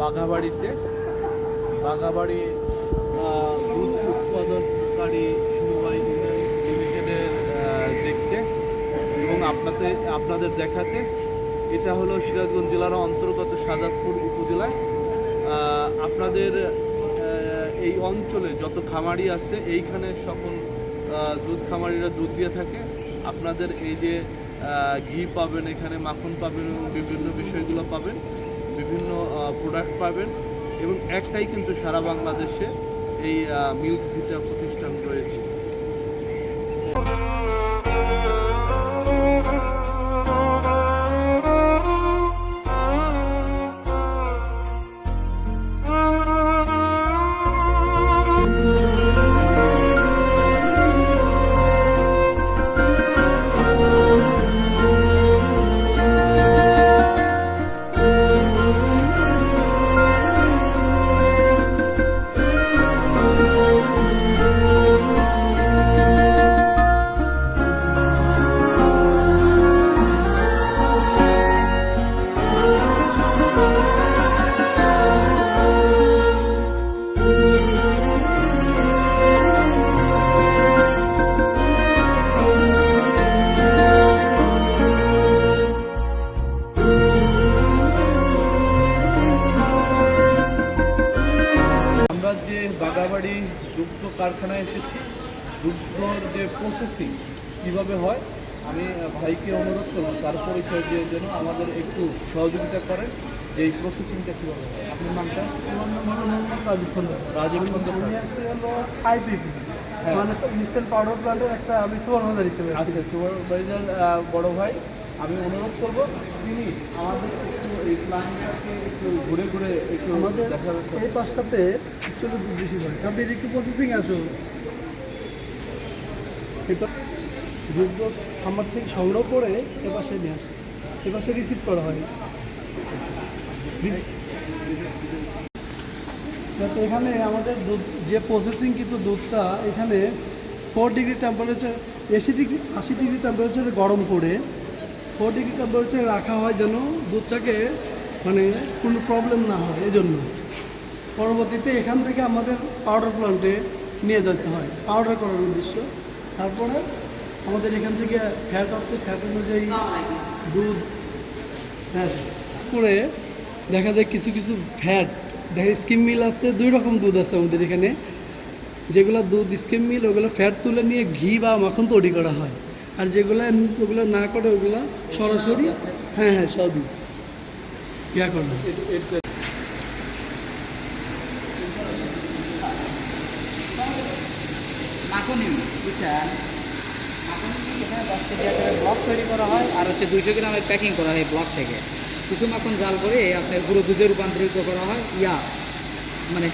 বাঘাবাড়িতে বাঘাবাড়ি দুধ উৎপাদনকারী সমবায় ইউনিয়ন লিমিটেডের দেখতে এবং আপনাদের দেখাতে। এটা হলো সিরাজগঞ্জ জেলার অন্তর্গত শাহজাদপুর উপজেলায়। আপনাদের এই অঞ্চলে যত খামারি আছে এইখানে সকল দুধ খামারিরা দুধ দিয়ে থাকে। আপনাদের এই যে ঘি পাবেন, এখানে মাখন পাবেন এবং বিভিন্ন বিষয়গুলো পাবেন, বিভিন্ন প্রোডাক্ট পাবেন। এবং একটাই কিন্তু সারা বাংলাদেশে এই মিল্ক ভিটা প্রতিষ্ঠান রয়েছে। যে বাঘাবাড়ি দুগ্ধ কারখানায় এসেছি, দুগ্ধর যে প্রসেসিং কীভাবে হয় আমি ভাইকে অনুরোধ করব তার পরিচয় দিয়ে যেন আমাদের একটু সহযোগিতা করেন যে এই প্রসেসিংটা কীভাবে হয়। আপনার নামটা? আমার নাম হলো রাজীব খন্দকার। রাজীব খন্দকার হলো আইপিপি, মানে ইনস্ট্যান্ট পাউডার প্ল্যান্টের একটা আমি সুপারভাইজার হিসেবে। আচ্ছা, সুপারভাইজার বড় ভাই, আমি অনুরোধ করব তিনি আমাদের একটু এই প্ল্যান্টটাকে একটু ঘুরে ঘুরে একটু আমাদের দেখাবেন। এই পাশটাতে অ্যাকচুয়ালি দুধ বেশি হয়। আপনি একটু প্রসেসিং আসো, দুধ আমার থেকে সংগ্রহ করে এপাশে নিয়ে আসে, এপাশে রিসিভ করা হয়। যাতে এখানে আমাদের দুধ যে প্রসেসিং কিন্তু দুধটা এখানে 4 ডিগ্রি টেম্পারেচার, 80 ডিগ্রি টেম্পারেচারে গরম করে 4 ডিগ্রি টেম্পারেচারে রাখা হয় যেন দুধটাকে মানে কোনো প্রবলেম না হয়। এই জন্য পরবর্তীতে এখান থেকে আমাদের পাউডার প্ল্যান্টে নিয়ে যেতে হয় পাউডার করার উদ্দেশ্য। তারপরে আমাদের এখান থেকে ফ্যাট আসছে, ফ্যাট অনুযায়ী দুধ করে দেখা যায় কিছু কিছু ফ্যাট দেখা স্কিম মিল আছে, 2 রকম দুধ আছে আমাদের এখানে। যেগুলো দুধ স্কিম মিল ওগুলো ফ্যাট তুলে নিয়ে ঘি বা মাখন তৈরি করা হয়, আর ওগুলো না করে ওগুলো সরাসরি হ্যাঁ সবই ইয়া করা হয়। মাখনি বুঝছেন, মাখনি এখানে 10 কেজি আকারে ব্লক তৈরি করা হয়, আর হচ্ছে 200 গ্রামের প্যাকিং করা হয় ব্লক থেকে। কিছু মাখন জাল করে আপনার গুঁড়ো দুধে রূপান্তরিত করা হয়, মানে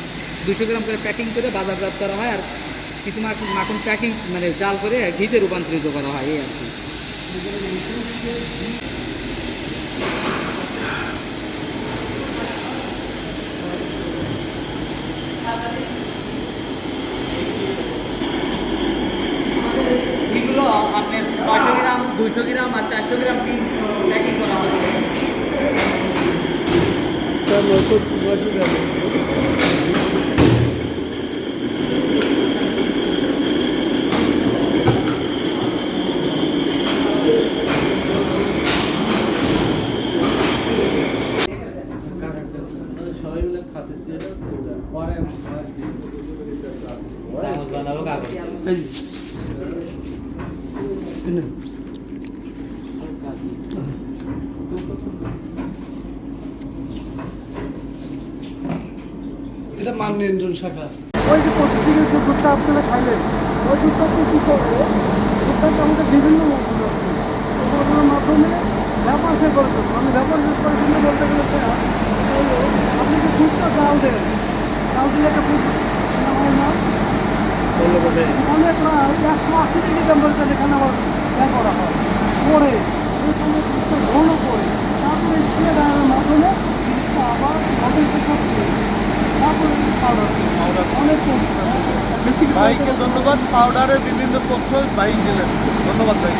200 গ্রাম করে প্যাকিং করে বাজারজাত করা হয়। আর কিছু মাখন প্যাকিং মানে জাল করে ঘিতে রূপান্তরিত করা হয়, এই আর কি। এগুলো আপনার 500 গ্রাম, 200 গ্রাম আর 400 গ্রাম তিন প্যাকিং করা হয়। সবাই মিলে খাতেছি এটা পরে এটা মান নিয়ন্ত্রণ শাখা। ওই যে প্রতিদিনের যে দুধটা আপনারা খাইলেন, ওই দুধটাকে কী করবে, দুধটাকে আমাদের বিভিন্ন মৌসুম আছে, ওগুলোর মাধ্যমে ব্যাপার সে করে দেবো। আমি ব্যাপার শেষ করে কিন্তু বলতে গেলে আপনি যে দুধটা জাল দেন, জাল দিলে একটা দুধ হয় না অনেক 180 ডিগ্রি টেম্পারেচার এখানে আবার ব্যয় করা হয় করে ওই সময় দুধটা ঘন করে তারপরে স্প্রে দেওয়ার মাধ্যমে জিনিসটা আবার তারপরে পাউডার অনেক ভাইকে ধন্যবাদ। পাউডারের বিভিন্ন তথ্য ভাই দিলেন, ধন্যবাদ ভাই।